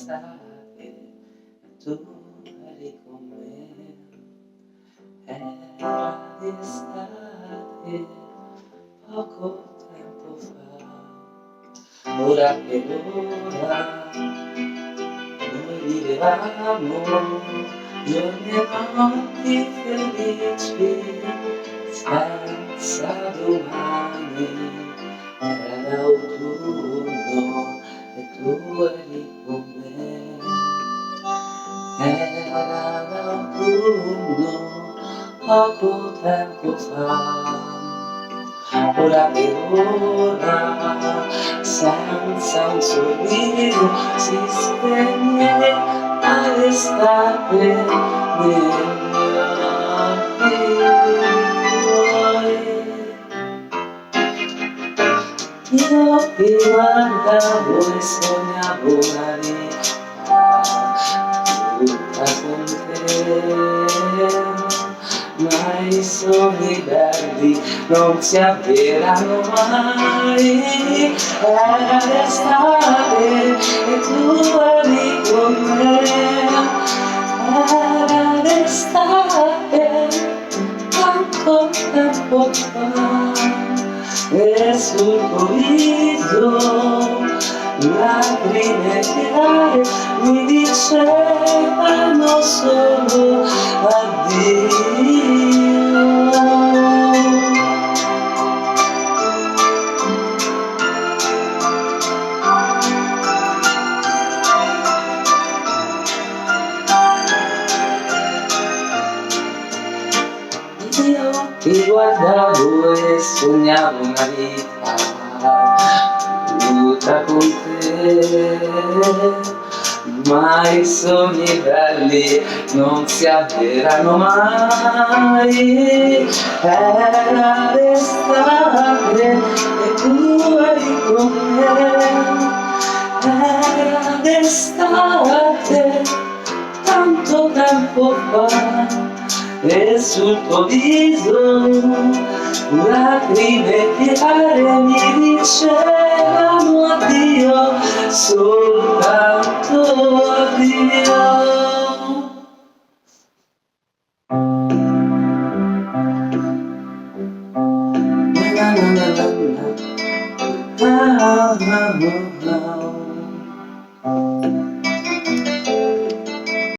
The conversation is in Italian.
l'estate e tu eri con me. Era d'estate poco tempo fa, ora che ora noi vivevamo giorni e notti felici senza domani. Era d'autunno e tu eri con me. Era d'autunno poco tempo fa, ora per ora senza un sorriso si spegne l'estate negli occhi tuoi. Io ti guardavo e sognavo una vita tutta con te, ma i sogni verdi non si avverano mai. Era l'estate e tu eri con me. Era l'estate tanto tempo fa, e sul tuo viso lacrime chiare mi dicevano solo addio. Io ti guardavo e sognavo una vita tutta con te, ma i sogni belli non si avverano mai. Era l'estate e tu eri con me. Era l'estate tanto tempo fa, e sul tuo viso lacrime chiare mi dicevano addio, soltanto addio. Na na na na na.